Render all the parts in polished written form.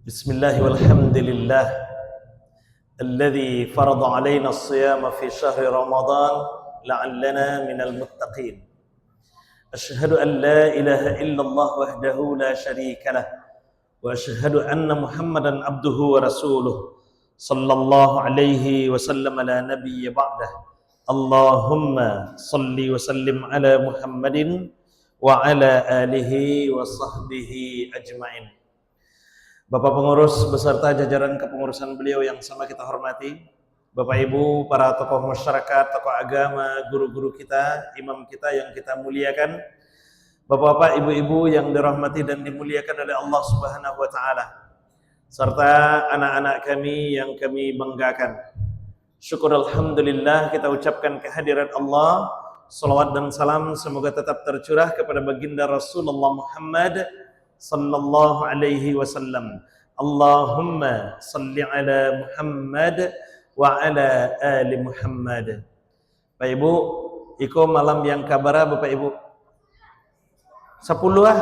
Bismillah walhamdulillah alladhi farada alaina as-siyama fi syahri Ramadan la'allana minal muttaqin. Asyhadu an la ilaha illallah wahdahu la syarika lah wa asyhadu anna Muhammadan abduhu wa rasuluh sallallahu alaihi wasallam la nabiyya ba'dah. Allahumma salli wa sallim ala Muhammadin wa ala alihi wa sahbihi ajma'in. Bapak pengurus beserta jajaran kepengurusan beliau yang sama kita hormati, Bapak Ibu, para tokoh masyarakat, tokoh agama, guru-guru kita, imam kita yang kita muliakan, Bapak-bapak, ibu-ibu yang dirahmati dan dimuliakan oleh Allah Subhanahu wa taala, serta anak-anak kami yang kami banggakan. Syukur alhamdulillah kita ucapkan kehadirat Allah. Salawat dan salam semoga tetap tercurah kepada baginda Rasulullah Muhammad sallallahu alaihi wasallam. Allahumma salli ala Muhammad wa ala ali Muhammad. Bapak Ibu, iko malam yang kabara Bapak Ibu. 10 ah.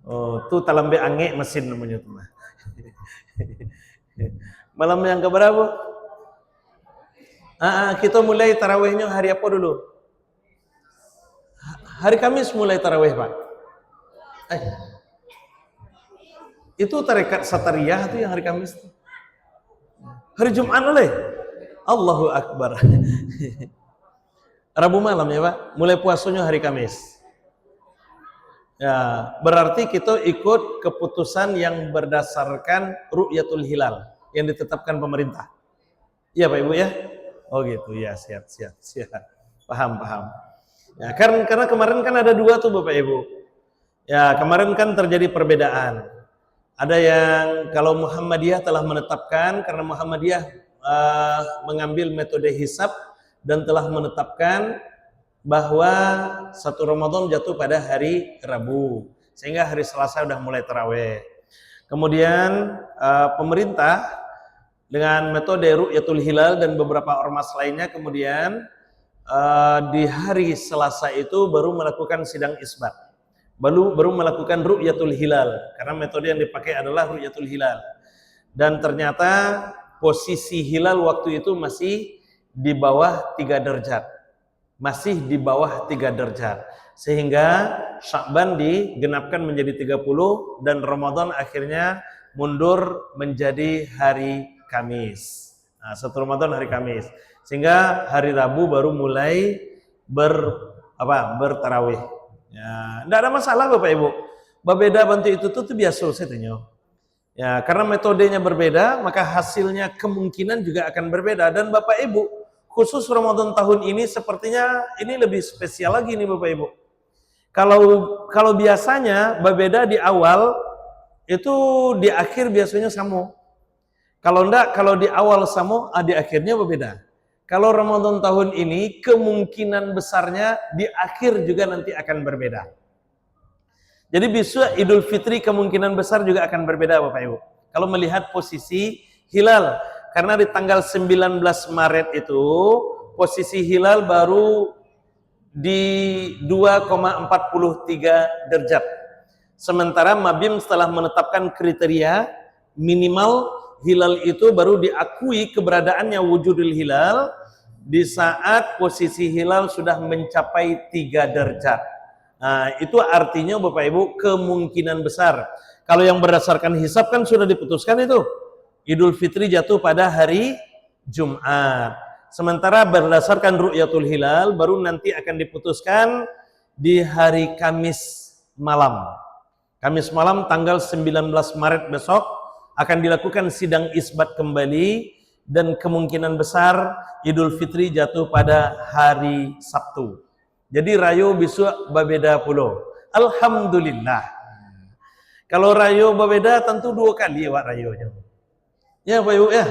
Oh, tu talambe ange mesin namanya tu mah. Malam yang kabara Bu? Kita mulai tarawihnya hari apa dulu? Hari Kamis mulai tarawih, Pak. Itu tarekat Satariyah itu yang hari Kamis. Hari Jumat oleh Allahu Akbar. Rabu malam ya Pak, mulai puasanya hari Kamis. Ya, berarti kita ikut keputusan yang berdasarkan ru'yatul hilal yang ditetapkan pemerintah. Iya Pak Ibu ya? Oh gitu ya, siap. Paham. Ya, karena kemarin kan ada 2 tuh Bapak Ibu. Ya, kemarin kan terjadi perbedaan. Ada yang kalau Muhammadiyah telah menetapkan, karena Muhammadiyah mengambil metode hisab dan telah menetapkan bahwa 1 Ramadan jatuh pada hari Rabu, sehingga hari Selasa sudah mulai tarawih. Kemudian pemerintah dengan metode ru'yatul hilal dan beberapa ormas lainnya kemudian di hari Selasa itu baru melakukan sidang isbat. Baru melakukan ru'yatul hilal, karena metode yang dipakai adalah ru'yatul hilal. Dan ternyata posisi hilal waktu itu masih di bawah 3 derajat. Masih di bawah 3 derajat. Sehingga Sya'ban digenapkan menjadi 30 dan Ramadan akhirnya mundur menjadi hari Kamis. Nah, 1 Ramadan hari Kamis. Sehingga hari Rabu baru mulai bertarawih. Ya, tidak ada masalah Bapak Ibu. Berbeda bantu itu tuh biasa saya. Ya, karena metodenya berbeda, maka hasilnya kemungkinan juga akan berbeda. Dan Bapak Ibu, khusus Ramadan tahun ini sepertinya ini lebih spesial lagi nih Bapak Ibu. Kalau biasanya berbeda di awal, itu di akhir biasanya sama. Kalau di awal sama, di akhirnya berbeda. Kalau Ramadan tahun ini kemungkinan besarnya di akhir juga nanti akan berbeda. Jadi besok Idul Fitri kemungkinan besar juga akan berbeda Bapak Ibu. Kalau melihat posisi hilal, karena di tanggal 19 Maret itu posisi hilal baru di 2,43 derajat. Sementara Mabim setelah menetapkan kriteria minimal hilal itu baru diakui keberadaannya wujudul hilal di saat posisi hilal sudah mencapai 3 derajat. Nah, itu artinya Bapak Ibu kemungkinan besar. Kalau yang berdasarkan hisab kan sudah diputuskan itu. Idul Fitri jatuh pada hari Jumat. Sementara berdasarkan ru'yatul hilal baru nanti akan diputuskan di hari Kamis malam. Kamis malam tanggal 19 Maret besok akan dilakukan sidang isbat kembali dan kemungkinan besar Idul Fitri jatuh pada hari Sabtu. Jadi rayo besok berbeda pula. Alhamdulillah. Kalau rayo berbeda tentu 2 kali Pak rayonya. Ya Bapak Ibu ya.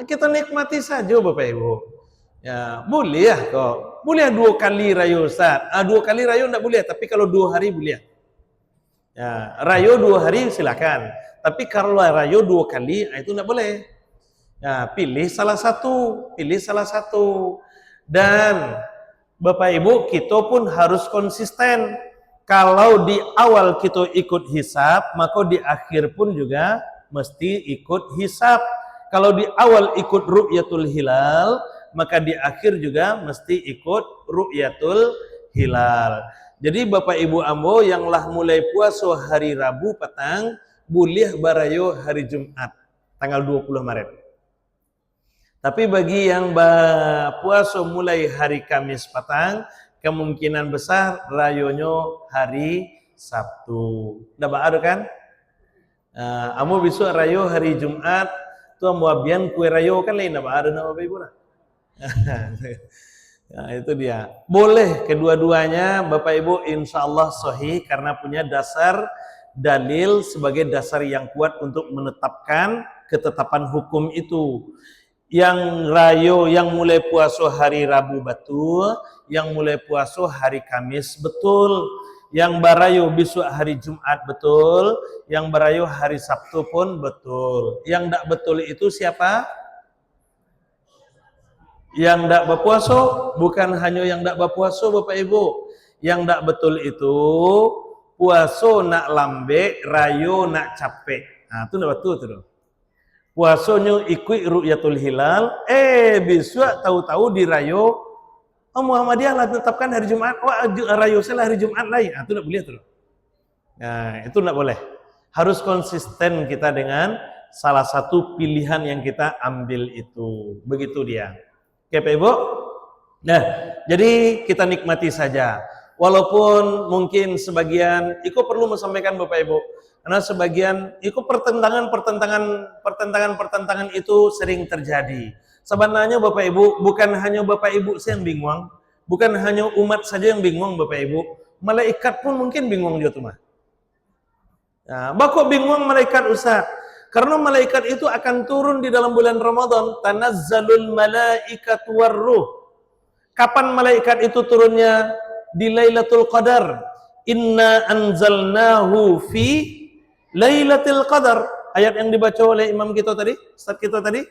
Kita nikmati saja Bapak Ibu. Ya, boleh ya kok. Boleh 2 kali rayo Ustaz. 2 kali rayo enggak boleh, tapi kalau 2 hari boleh. Ya, rayo 2 hari silakan. Tapi kalau rayo 2 kali, itu enggak boleh. Ya, pilih salah satu. Dan Bapak Ibu, kita pun harus konsisten. Kalau di awal kita ikut hisab, maka di akhir pun juga mesti ikut hisab. Kalau di awal ikut ru'yatul hilal, maka di akhir juga mesti ikut ru'yatul hilal. Jadi Bapak Ibu ambo yang lah mulai puasa hari Rabu petang, boleh barayo hari Jumat, tanggal 20 Maret. Tapi bagi yang puasa mulai hari Kamis petang, kemungkinan besar rayonyo hari Sabtu. Ndak ada kan? Amo besok rayo hari Jumat, tu amo abian kue rayo kan lain ndak ada nama Bapak Ibu lah. Nah, itu dia. Boleh kedua-duanya Bapak Ibu insyaallah sahih karena punya dasar dalil sebagai dasar yang kuat untuk menetapkan ketetapan hukum itu. Yang rayo yang mulai puasa hari Rabu betul, yang mulai puasa hari Kamis betul, yang barayo besok hari Jumat betul, yang barayo hari Sabtu pun betul. Yang tidak betul itu siapa? Yang tidak berpuasa, bukan hanya yang tidak berpuasa Bapak Ibu. Yang tidak betul itu puasa nak lambe, rayo nak capek. Nah, itu tidak betul tuh. Puasanya ikut ru'yatul hilal, besok tahu-tahu di rayo Muhammadiyah lah tetapkan hari Jumat, rayo saya hari Jumat lain. Itu tidak boleh tuh. Nah, itu tidak boleh. Harus konsisten kita dengan salah satu pilihan yang kita ambil itu. Begitu dia. Oke Pak Ibu? Nah, jadi kita nikmati saja. Walaupun mungkin sebagian, Iko perlu menyampaikan Bapak Ibu, karena sebagian Iko pertentangan itu sering terjadi. Sebenarnya Bapak Ibu, bukan hanya Bapak Ibu yang bingung, bukan hanya umat saja yang bingung Bapak Ibu, malaikat pun mungkin bingung dia tuh mah. Nah, bakok bingung malaikat Ustaz? Karena malaikat itu akan turun di dalam bulan Ramadan, tanazzalul malaikatu warruh. Kapan malaikat itu turunnya? Di Lailatul Qadar. Inna anzalnahu fi Lailatul Qadar. Ayat yang dibaca oleh imam kita tadi, ustaz kita tadi.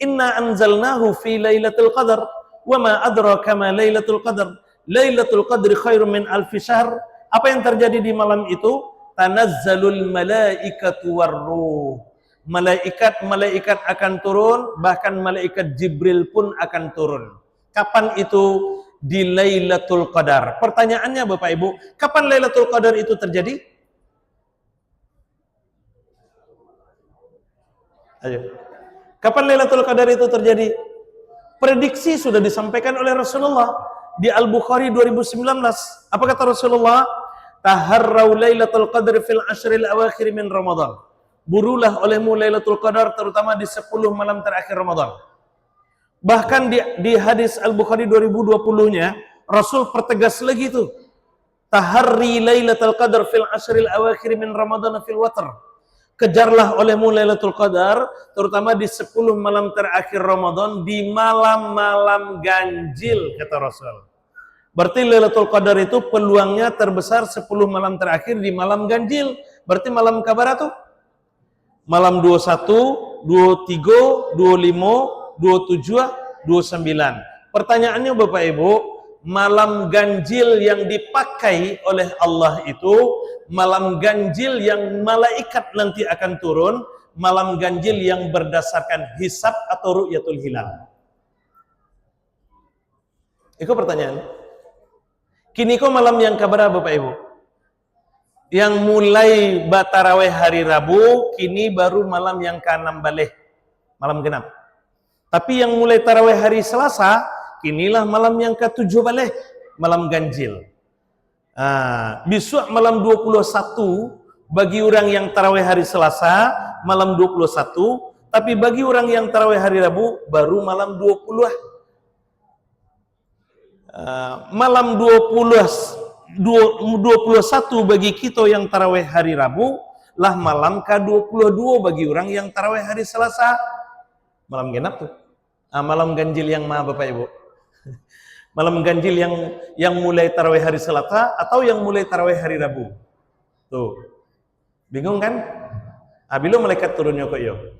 Inna anzalnahu fi Lailatul Qadar. Wa ma adraka ma Lailatul Qadar. Lailatul Qadri khairum min alfi syahr. Apa yang terjadi di malam itu? Tanazzalul malaikatu warruh. Malaikat akan turun, bahkan malaikat Jibril pun akan turun. Kapan itu? Di Lailatul Qadar. Pertanyaannya Bapak Ibu, kapan Lailatul Qadar itu terjadi? Ayo. Kapan Lailatul Qadar itu terjadi? Prediksi sudah disampaikan oleh Rasulullah di Al-Bukhari 2019. Apa kata Rasulullah? Taharrau Lailatul Qadar fil ashril awakhir min Ramadan. Burulah olehmu Lailatul Qadar terutama di 10 malam terakhir Ramadan. Bahkan di hadis Al-Bukhari 2020-nya Rasul pertegas lagi itu. Taharri Lailatul Qadar fil ashril awakhir min Ramadan fil watr. Kejarlah olehmu Lailatul Qadar terutama di 10 malam terakhir Ramadan di malam-malam ganjil kata Rasul. Berarti Lailatul Qadar itu peluangnya terbesar 10 malam terakhir di malam ganjil. Berarti malam kabar itu malam 21, 23, 25 27, 29. Pertanyaannya Bapak Ibu, malam ganjil yang dipakai oleh Allah itu malam ganjil yang malaikat nanti akan turun, malam ganjil yang berdasarkan hisab atau ru'yatul hilal. Itu pertanyaan. Kini kok malam yang kabar Bapak Ibu? Yang mulai bataraweh hari Rabu, kini baru malam yang ke-6 balik, malam genap. Tapi yang mulai tarawih hari Selasa, kinilah malam yang ke-7 balik, malam ganjil. Besok malam 21, bagi orang yang tarawih hari Selasa, malam 21, tapi bagi orang yang tarawih hari Rabu, baru malam 20. Malam 21 bagi kita yang tarawih hari Rabu, lah malam ke-22 bagi orang yang tarawih hari Selasa. Malam genap tuh. Malam ganjil yang mana Bapak Ibu? Malam ganjil yang mulai tarawih hari Selasa atau yang mulai tarawih hari Rabu? Tuh. Bingung kan? Bila malaikat turunnya kok yo.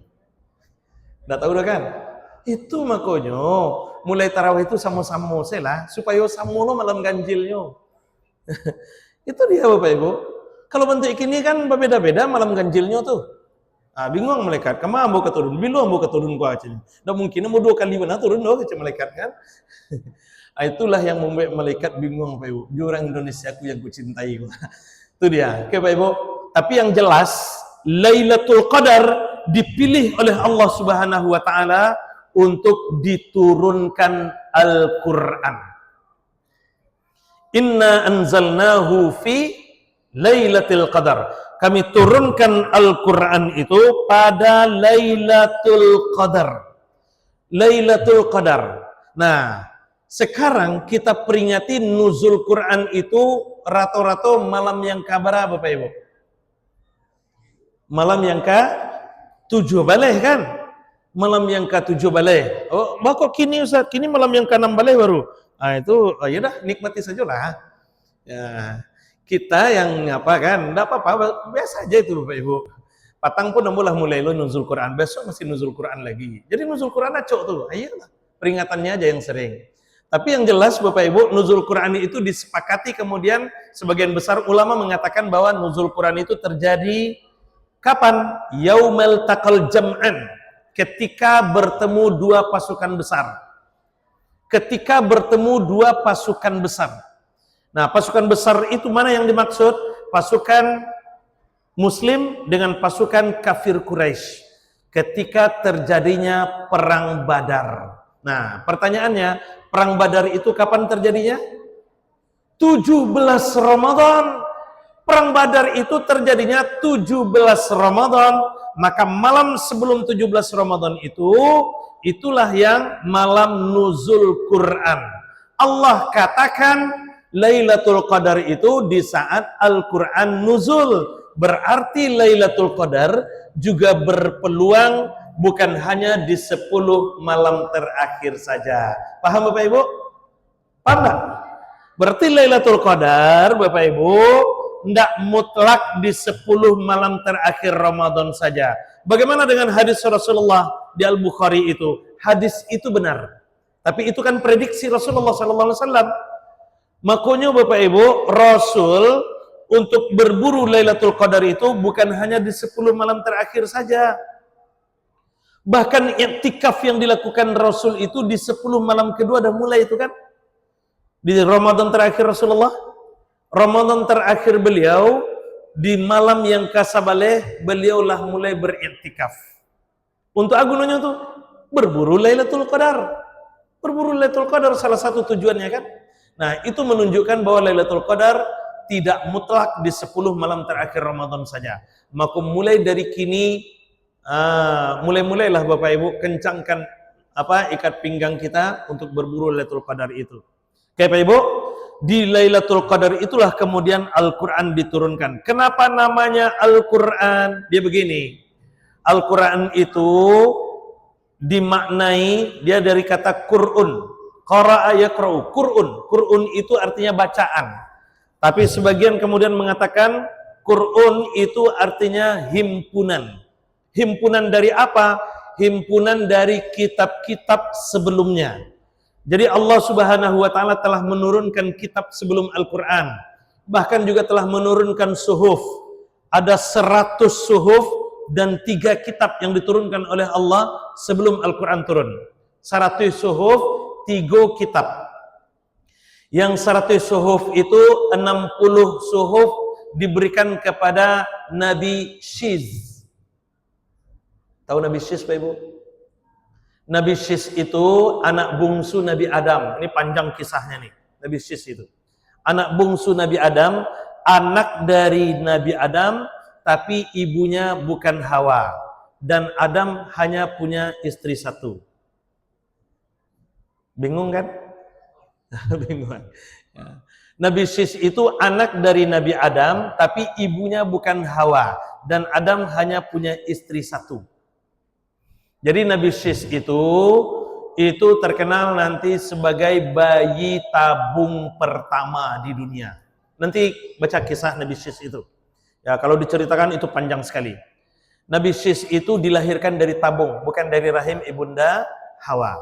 Enggak tahu dah kan? Itu makanya mulai tarawih itu sama-sama lah supaya sama lo malam ganjilnya. Itu dia Bapak Ibu. Kalau bentuk ini kan berbeda-beda malam ganjilnya tuh. Ah, bingung malaikat, kemana mau keturun? Bilu mau keturun ku aja. Nggak mungkin mau 2 kali benar turun doh ke malaikat kan? Itulah yang membuat malaikat bingung Bapak Ibu. Dia orang Indonesia aku yang kucintai. Itu dia. Oke Bapak Ibu. Tapi yang jelas Lailatul Qadar dipilih oleh Allah Subhanahu wa taala untuk diturunkan Al-Qur'an. Inna anzalnahu fi Lailatul Qadar. Kami turunkan Al-Qur'an itu pada Lailatul Qadar. Lailatul Qadar. Nah, sekarang kita peringati nuzul Quran itu rata-rata malam yang kabar Bapak Ibu? Malam yang ke-7 baleh kan? Malam yang ke-7 baleh. Oh, kok kini Ustaz? Kini malam yang ke-6 baleh baru. Ah itu, ya dah nikmati saja lah. Ya, kita yang apa kan? Enggak apa-apa, biasa aja itu Bapak Ibu. Patang pun mulai lo nuzul Quran, besok masih nuzul Quran lagi. Jadi nuzul Quran acok tuh. Ayolah, peringatannya aja yang sering. Tapi yang jelas Bapak Ibu, nuzul Quran itu disepakati kemudian sebagian besar ulama mengatakan bahwa nuzul Quran itu terjadi kapan? Yaumil taqal jam'an, ketika bertemu 2 pasukan besar. Ketika bertemu 2 pasukan besar. Nah, pasukan besar itu mana yang dimaksud? Pasukan Muslim dengan pasukan kafir Quraisy ketika terjadinya perang Badar. Nah, pertanyaannya, perang Badar itu kapan terjadinya? 17 Ramadan. Perang Badar itu terjadinya 17 Ramadan. Maka malam sebelum 17 Ramadan itu, itulah yang malam nuzul Quran. Allah katakan Lailatul Qadar itu di saat Al-Quran nuzul. Berarti Lailatul Qadar juga berpeluang bukan hanya di 10 malam terakhir saja. Paham Bapak Ibu? Paham tak? Berarti Lailatul Qadar Bapak Ibu tidak mutlak di 10 malam terakhir Ramadan saja. Bagaimana dengan hadis Rasulullah di Al-Bukhari itu? Hadis itu benar. Tapi itu kan prediksi Rasulullah SAW. Makanya Bapak Ibu, Rasul untuk berburu Lailatul Qadar itu bukan hanya di 10 malam terakhir saja. Bahkan i'tikaf yang dilakukan Rasul itu di 10 malam kedua dah mulai itu kan. Di Ramadan terakhir Rasulullah, Ramadan terakhir beliau, di malam yang kasabaleh, beliaulah mulai beriktikaf. Untuk agunannya tuh, berburu Lailatul Qadar. Berburu Lailatul Qadar salah satu tujuannya kan. Nah, itu menunjukkan bahwa Lailatul Qadar tidak mutlak di 10 malam terakhir Ramadan saja. Maka mulai dari kini, mulailah Bapak Ibu kencangkan ikat pinggang kita untuk berburu Lailatul Qadar itu. Oke Bapak Ibu, di Lailatul Qadar itulah kemudian Al-Quran diturunkan. Kenapa namanya Al-Quran? Dia begini, Al-Quran itu dimaknai, dia dari kata Qur'un. Qara'a yaqra'u, Qur'un. Qur'un itu artinya bacaan. Tapi sebagian kemudian mengatakan Qur'un itu artinya himpunan. Himpunan dari apa? Himpunan dari kitab-kitab sebelumnya. Jadi Allah Subhanahu wa taala telah menurunkan kitab sebelum Al-Qur'an. Bahkan juga telah menurunkan suhuf. Ada 100 suhuf dan 3 kitab yang diturunkan oleh Allah sebelum Al-Qur'an turun. 100 suhuf, 3 kitab. Yang 100 suhuf itu 60 suhuf diberikan kepada Nabi Shiz. Tahu Nabi Shiz Pak Ibu? Nabi Shiz itu anak bungsu Nabi Adam. Ini panjang kisahnya nih, Nabi Shiz itu. Anak bungsu Nabi Adam, anak dari Nabi Adam, tapi ibunya bukan Hawa. Dan Adam hanya punya istri 1. Bingung kan? Bingung. Ya. Nabi Shiz itu anak dari Nabi Adam, tapi ibunya bukan Hawa. Dan Adam hanya punya istri 1. Jadi Nabi Shiz itu terkenal nanti sebagai bayi tabung pertama di dunia. Nanti baca kisah Nabi Shiz itu. Ya, kalau diceritakan itu panjang sekali. Nabi Shiz itu dilahirkan dari tabung, bukan dari rahim ibunda Hawa.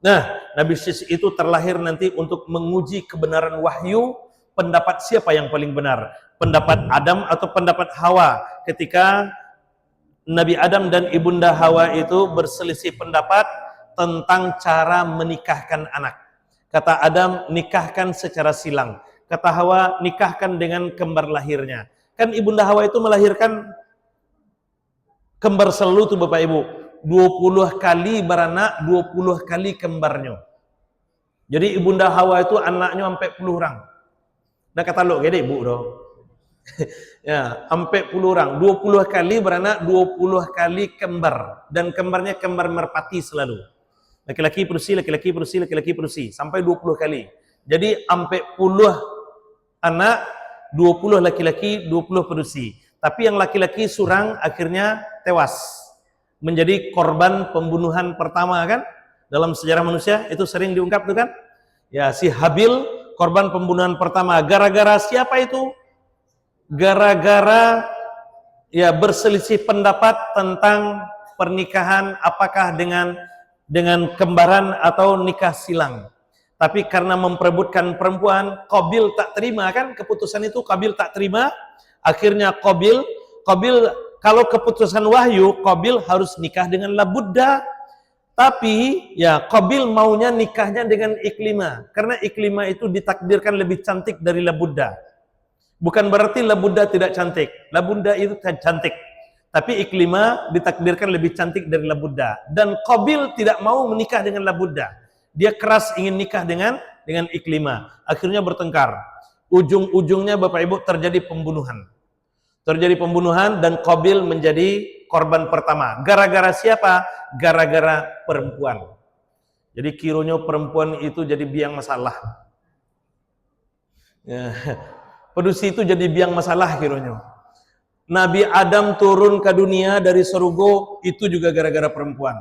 Nah, Nabi Shiz itu terlahir nanti untuk menguji kebenaran wahyu, pendapat siapa yang paling benar? Pendapat Adam atau pendapat Hawa? Ketika Nabi Adam dan Ibunda Hawa itu berselisih pendapat tentang cara menikahkan anak. Kata Adam, nikahkan secara silang. Kata Hawa, nikahkan dengan kembar lahirnya. Kan Ibunda Hawa itu melahirkan kembar selalu tuh Bapak Ibu. 20 kali beranak, 20 kali kembarnya. Jadi Ibunda Hawa itu anaknya sampai 10 orang. Dah kata lo gede Ibu doh. Ya, sampai 10 orang, 20 kali beranak, 20 kali kembar, dan kembarnya kembar merpati selalu. Laki-laki perusi, laki-laki perusi, laki-laki perusi, sampai 20 kali. Jadi sampai 10 anak, 20 laki-laki, 20 perusi. Tapi yang laki-laki surang akhirnya tewas, menjadi korban pembunuhan pertama kan? Dalam sejarah manusia itu sering diungkap tuh kan? Ya, si Habil korban pembunuhan pertama. Gara-gara siapa itu? Gara-gara ya berselisih pendapat tentang pernikahan apakah dengan kembaran atau nikah silang. Tapi karena memperebutkan perempuan, Qabil tak terima kan keputusan itu, Qabil tak terima. Akhirnya Qabil kalau keputusan wahyu, Qabil harus nikah dengan Labudda. Tapi ya Qabil maunya nikahnya dengan Iklimah, karena Iklimah itu ditakdirkan lebih cantik dari Labudda. Bukan berarti Labudda tidak cantik. Labudda itu cantik. Tapi Iklimah ditakdirkan lebih cantik dari Labudda. Dan Qabil tidak mau menikah dengan Labudda. Dia keras ingin nikah dengan Iklimah. Akhirnya bertengkar. Ujung-ujungnya Bapak Ibu terjadi pembunuhan. Terjadi pembunuhan dan Qabil menjadi korban pertama. Gara-gara siapa? Gara-gara perempuan. Jadi kiranya perempuan itu jadi biang masalah. Ya. Pedusi itu jadi biang masalah kiranya. Nabi Adam turun ke dunia dari surga itu juga gara-gara perempuan.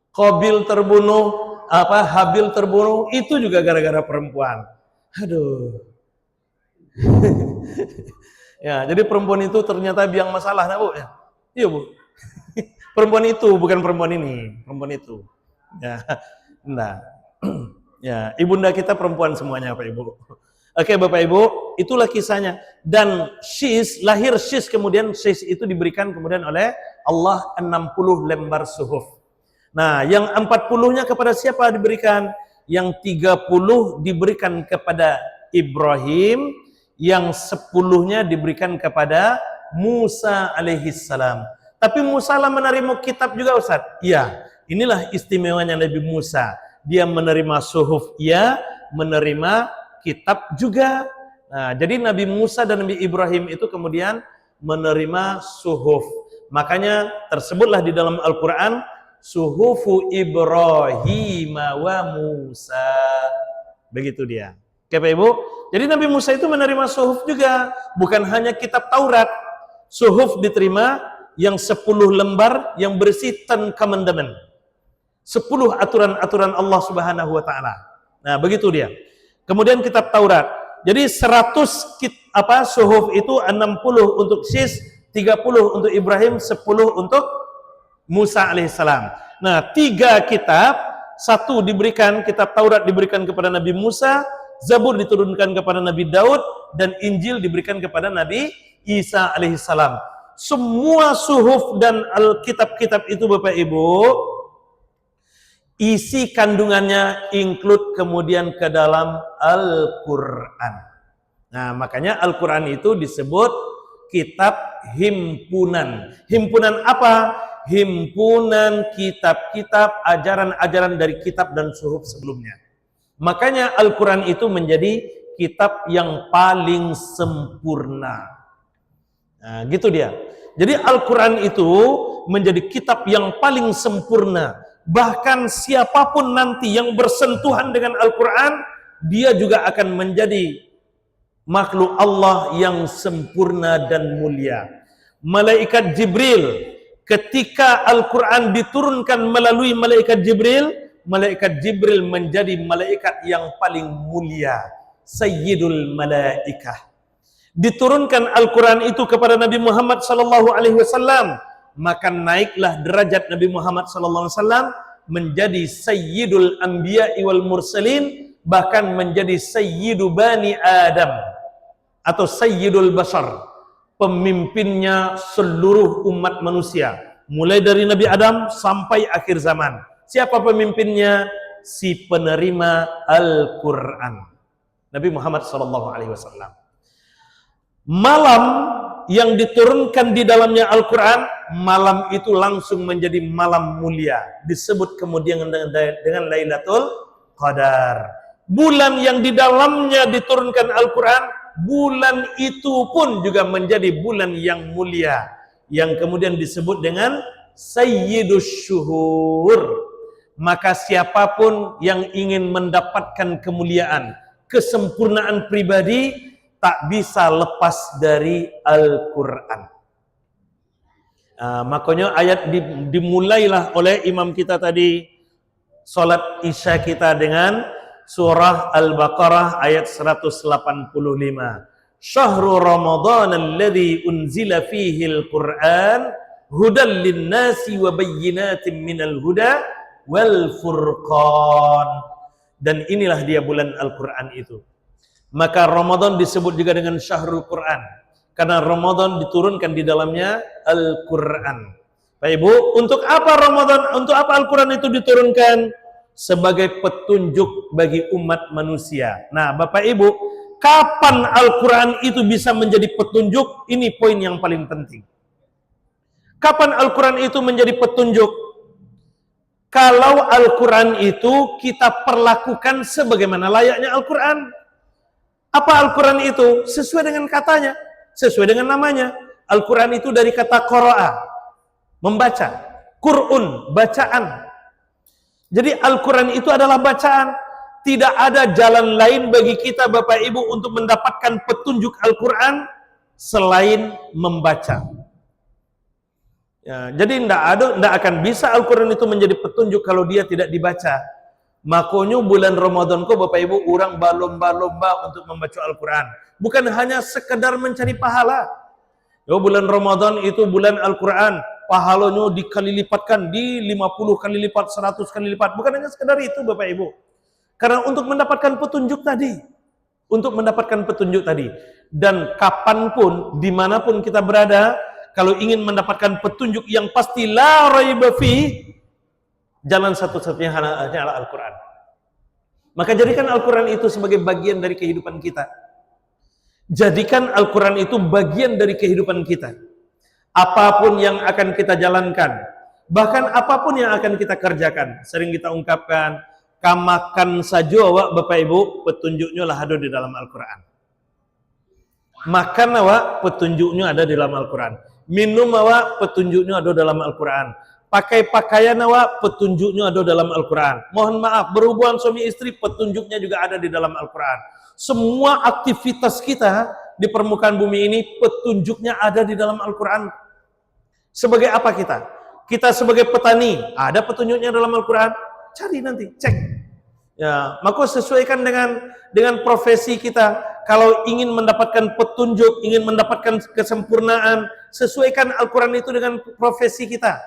Qabil terbunuh, Habil terbunuh itu juga gara-gara perempuan. Aduh. Ya, jadi perempuan itu ternyata biang masalah, nah, Bu. Iya, Bu. Perempuan itu bukan perempuan ini, perempuan itu. Ya. Nah. Ya, ibunda kita perempuan semuanya, Pak Ibu. Oke Bapak Ibu, itulah kisahnya. Dan lahir Syis, kemudian Syis itu diberikan kemudian oleh Allah 60 lembar suhuf. Nah, yang 40-nya kepada siapa diberikan? Yang 30 diberikan kepada Ibrahim, yang 10-nya diberikan kepada Musa alaihissalam. Tapi Musa lah menerima kitab juga Ustaz. Iya, inilah istimewanya Nabi Musa. Dia menerima suhuf, ia menerima kitab juga. Nah, jadi Nabi Musa dan Nabi Ibrahim itu kemudian menerima suhuf. Makanya tersebutlah di dalam Al-Quran suhufu Ibrahim wa Musa. Begitu dia. Oke Pak Ibu. Jadi Nabi Musa itu menerima suhuf juga. Bukan hanya kitab Taurat. Suhuf diterima yang 10 lembar yang berisi 10 commandment. 10 aturan-aturan Allah Subhanahu wa taala. Nah, begitu dia. Kemudian kitab Taurat. Jadi 100 suhuf itu 60 untuk Syis, 30 untuk Ibrahim, 10 untuk Musa alaihissalam. Nah, 3 kitab, 1 diberikan, kitab Taurat diberikan kepada Nabi Musa, Zabur diturunkan kepada Nabi Daud, dan Injil diberikan kepada Nabi Isa alaihissalam. Semua suhuf dan kitab-kitab itu Bapak Ibu, isi kandungannya include kemudian ke dalam Al-Quran. Nah, makanya Al-Quran itu disebut kitab himpunan. Himpunan apa? Himpunan kitab-kitab, ajaran-ajaran dari kitab dan suhuf sebelumnya. Makanya Al-Quran itu menjadi kitab yang paling sempurna. Nah, gitu dia. Jadi Al-Quran itu menjadi kitab yang paling sempurna. Bahkan siapapun nanti yang bersentuhan dengan Al-Quran, dia juga akan menjadi makhluk Allah yang sempurna dan mulia. Malaikat Jibril, ketika Al-Quran diturunkan melalui malaikat Jibril menjadi malaikat yang paling mulia, Sayyidul Malaikah. Diturunkan Al-Quran itu kepada Nabi Muhammad SAW, maka naiklah derajat Nabi Muhammad SAW menjadi Sayyidul Anbiya wal Mursalin, bahkan menjadi sayyidu bani Adam atau sayyidul bashar, pemimpinnya seluruh umat manusia, mulai dari Nabi Adam sampai akhir zaman. Siapa pemimpinnya? Si penerima Al-Quran, Nabi Muhammad SAW. Malam yang diturunkan di dalamnya Al-Quran, malam itu langsung menjadi malam mulia, disebut kemudian dengan Lailatul Qadar. Bulan yang di dalamnya diturunkan Al-Quran, bulan itu pun juga menjadi bulan yang mulia, yang kemudian disebut dengan Sayyidus Syuhur. Maka siapapun yang ingin mendapatkan kemuliaan, kesempurnaan pribadi, tak bisa lepas dari Al-Quran. Makanya ayat dimulailah oleh imam kita tadi, salat Isya kita, dengan surah Al-Baqarah ayat 185. Syahrul Ramadan alladzi unzila fihi al-Qur'an hudan lin-nasi wa bayyinatin minal huda wal furqan. Dan inilah dia bulan Al-Quran itu. Maka Ramadan disebut juga dengan Syahrul Quran, karena Ramadan diturunkan di dalamnya Al-Quran. Bapak Ibu, untuk apa Ramadan, untuk apa Al-Quran itu diturunkan? Sebagai petunjuk bagi umat manusia. Nah Bapak Ibu, kapan Al-Quran itu bisa menjadi petunjuk? Ini poin yang paling penting. Kapan Al-Quran itu menjadi petunjuk? Kalau Al-Quran itu kita perlakukan sebagaimana layaknya Al-Quran. Apa Al-Quran itu? Sesuai dengan katanya, sesuai dengan namanya. Al-Quran itu dari kata qara'a, membaca. Qur'un, bacaan. Jadi Al-Quran itu adalah bacaan. Tidak ada jalan lain bagi kita Bapak Ibu untuk mendapatkan petunjuk Al-Quran selain membaca. Ya, jadi tidak akan bisa Al-Quran itu menjadi petunjuk kalau dia tidak dibaca. Makanya bulan Ramadan kok Bapak Ibu orang berlomba-lomba untuk membaca Al-Quran. Bukan hanya sekedar mencari pahala. Ya, bulan Ramadan itu bulan Al-Quran, pahalanya dikali lipatkan, di 50 kali lipat, 100 kali lipat. Bukan hanya sekedar itu Bapak Ibu. Karena untuk mendapatkan petunjuk tadi. Untuk mendapatkan petunjuk tadi. Dan kapanpun, dimanapun kita berada, kalau ingin mendapatkan petunjuk yang pasti la raiba fi, jalan satu-satunya hanyalah Al-Quran. Maka jadikan Al-Quran itu sebagai bagian dari kehidupan kita. Jadikan Al-Quran itu bagian dari kehidupan kita. Apapun yang akan kita jalankan, bahkan apapun yang akan kita kerjakan, sering kita ungkapkan, kamakan saja awak Bapak Ibu, petunjuknya lah ada di dalam Al-Quran. Makan awak, petunjuknya ada di dalam Al-Quran. Minum awak, petunjuknya ada dalam Al-Quran. Pakai pakaian awak, petunjuknya ada dalam Al-Quran. Mohon maaf, berhubungan suami istri, petunjuknya juga ada di dalam Al-Quran. Semua aktivitas kita di permukaan bumi ini, petunjuknya ada di dalam Al-Quran. Sebagai apa kita? Kita sebagai petani, ada petunjuknya dalam Al-Quran. Cari nanti, cek. Ya, maka sesuaikan dengan profesi kita. Kalau ingin mendapatkan petunjuk, ingin mendapatkan kesempurnaan, sesuaikan Al-Quran itu dengan profesi kita.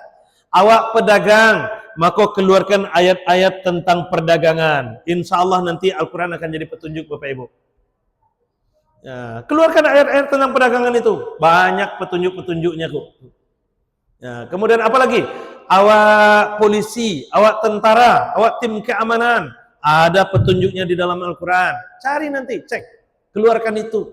Awak pedagang, maka keluarkan ayat-ayat tentang perdagangan. Insya Allah nanti Al-Quran akan jadi petunjuk Bapak Ibu. Ya, keluarkan ayat-ayat tentang perdagangan itu. Banyak petunjuk-petunjuknya kok. Ya, kemudian apa lagi? Awak polisi, awak tentara, awak tim keamanan, ada petunjuknya di dalam Al-Quran. Cari nanti, cek. Keluarkan itu.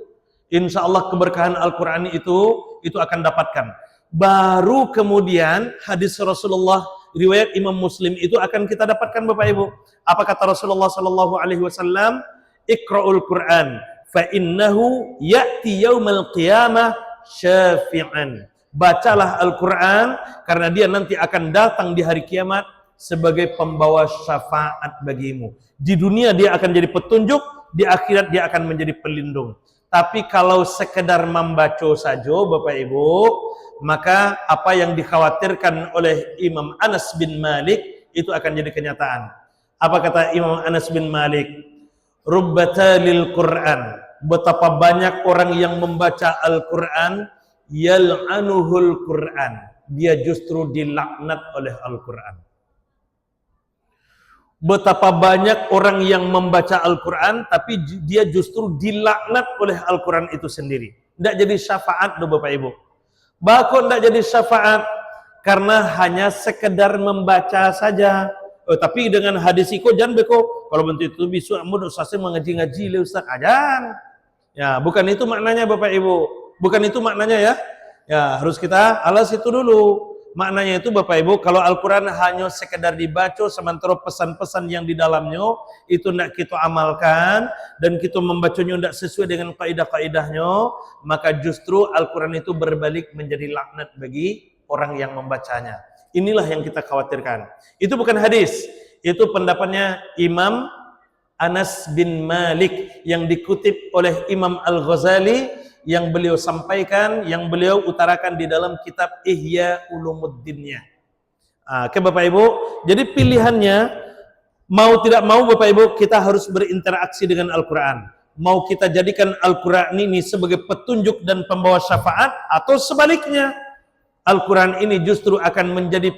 Insya Allah keberkahan Al-Quran itu akan dapatkan. Baru kemudian hadis Rasulullah, riwayat Imam Muslim itu akan kita dapatkan Bapak Ibu. Apa kata Rasulullah SAW? Iqra'ul Quran, fa innahu ya'ti yaumal qiyamah syafi'an. Bacalah Al-Quran, karena dia nanti akan datang di hari kiamat sebagai pembawa syafaat bagimu. Di dunia dia akan jadi petunjuk, di akhirat dia akan menjadi pelindung. Tapi kalau sekedar membaca saja Bapak Ibu, maka apa yang dikhawatirkan oleh Imam Anas bin Malik itu akan jadi kenyataan. Apa kata Imam Anas bin Malik? Rubbatalil Quran, betapa banyak orang yang membaca Al-Quran, yal'anuhul Quran, dia justru dilaknat oleh Al-Quran. Betapa banyak orang yang membaca Al-Quran, tapi dia justru dilaknat oleh Al-Quran itu sendiri. Tidak jadi syafaat loh Bapak Ibu. Bahkan tidak jadi syafaat karena hanya sekedar membaca saja. Tapi dengan hadis itu jangan beko. Kalau bentuk itu bisa mudah usahanya mengaji-ngaji le Ustaz ajan. Ya, bukan itu maknanya Bapak Ibu. Bukan itu maknanya ya. Ya, harus kita alas itu dulu. Maknanya itu Bapak Ibu, kalau Al-Quran hanya sekedar dibaca sementara pesan-pesan yang di dalamnya itu tidak kita amalkan dan kita membacanya tidak sesuai dengan kaidah-kaidahnya, maka justru Al-Quran itu berbalik menjadi laknat bagi orang yang membacanya. Inilah yang kita khawatirkan. Itu bukan hadis, itu pendapatnya Imam Anas bin Malik yang dikutip oleh Imam Al-Ghazali, yang beliau sampaikan, yang beliau utarakan di dalam kitab Ihya Ulumuddinnya. Oke Bapak Ibu, jadi pilihannya mau tidak mau Bapak Ibu kita harus berinteraksi dengan Al-Quran. Mau kita jadikan Al-Quran ini sebagai petunjuk dan pembawa syafaat, atau sebaliknya Al-Quran ini justru akan menjadi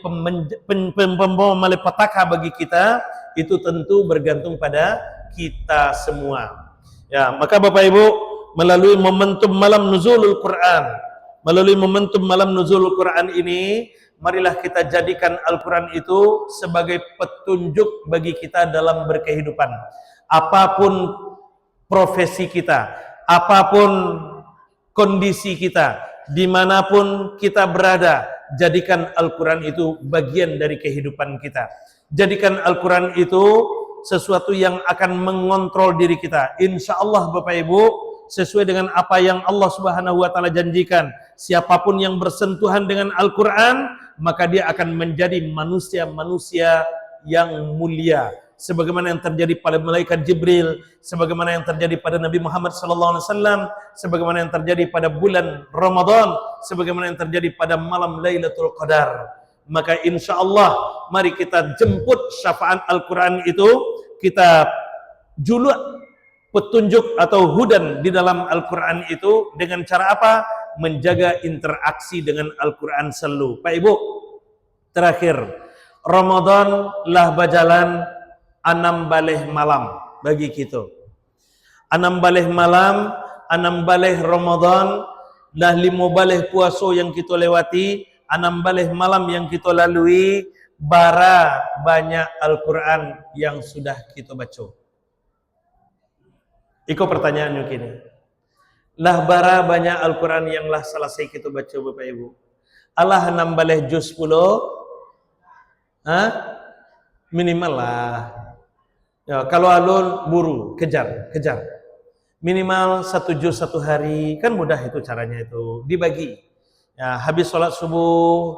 pembawa malapetaka bagi kita. Itu tentu bergantung pada kita semua. Ya, maka Bapak Ibu, melalui momentum malam nuzulul Quran, melalui momentum malam nuzulul Quran ini, marilah kita jadikan Al-Quran itu sebagai petunjuk bagi kita dalam berkehidupan. Apapun profesi kita, apapun kondisi kita, dimanapun kita berada, jadikan Al-Quran itu bagian dari kehidupan kita. Jadikan Al-Quran itu sesuatu yang akan mengontrol diri kita. Insya Allah Bapak Ibu, sesuai dengan apa yang Allah Subhanahu wa taala janjikan, siapapun yang bersentuhan dengan Al-Quran, maka dia akan menjadi manusia-manusia yang mulia, sebagaimana yang terjadi pada malaikat Jibril, sebagaimana yang terjadi pada Nabi Muhammad SAW, sebagaimana yang terjadi pada bulan Ramadan, sebagaimana yang terjadi pada malam Lailatul Qadar. Maka insya Allah mari kita jemput syafaat Al-Quran itu, kita juluk petunjuk atau hudan di dalam Al-Quran itu dengan cara apa? Menjaga interaksi dengan Al-Quran selalu. Pak Ibu, terakhir, Ramadan lah berjalan 6 baleh malam bagi kita. 6 baleh malam, 6 baleh Ramadan, lah 5 baleh puasa yang kita lewati, 6 baleh malam yang kita lalui, bara banyak Al-Quran yang sudah kita baca. Iko pertanyaannya kini. Lah bara banyak Al-Quran yang lah selesai kita baca Bapak Ibu. Allah 6 baleh juz 10. Minimal lah. Ya, kalau alun buru, kejar. Minimal 1 juz 1 hari, kan mudah itu caranya itu. Dibagi. Ya, habis sholat subuh,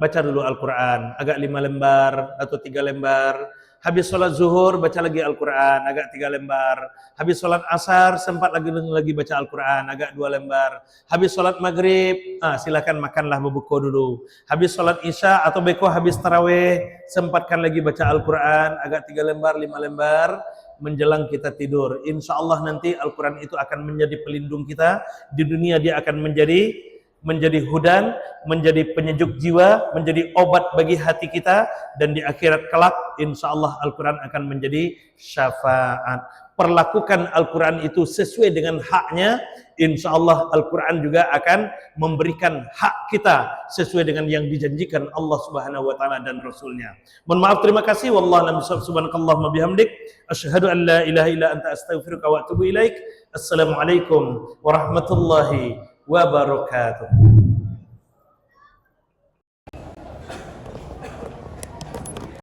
baca dulu Al-Quran, agak 5 lembar atau 3 lembar. Habis sholat zuhur, baca lagi Al-Quran, agak 3 lembar. Habis sholat asar, sempat lagi baca Al-Quran, agak 2 lembar. Habis sholat maghrib, silakan makanlah berbuka dulu. Habis sholat isya atau beko habis tarawih, sempatkan lagi baca Al-Quran, agak 3 lembar, 5 lembar. Menjelang kita tidur, insya Allah nanti Al-Quran itu akan menjadi pelindung kita. Di dunia dia akan menjadi hudan, menjadi penyejuk jiwa, menjadi obat bagi hati kita, dan di akhirat kelak insya Allah Al-Quran akan menjadi syafaat. Perlakukan Al-Quran itu sesuai dengan haknya, insya Allah Al-Quran juga akan memberikan hak kita sesuai dengan yang dijanjikan Allah Subhanahu wa taala dan Rasulnya. Mohon maaf, terima kasih. Wallahu a'lam bishawab. Subhanakallahumma bihamdik, asyhadu an la ilaha illa anta astaghfiruka wa atubu ilaik. Assalamualaikum warahmatullahi wabarakatuh.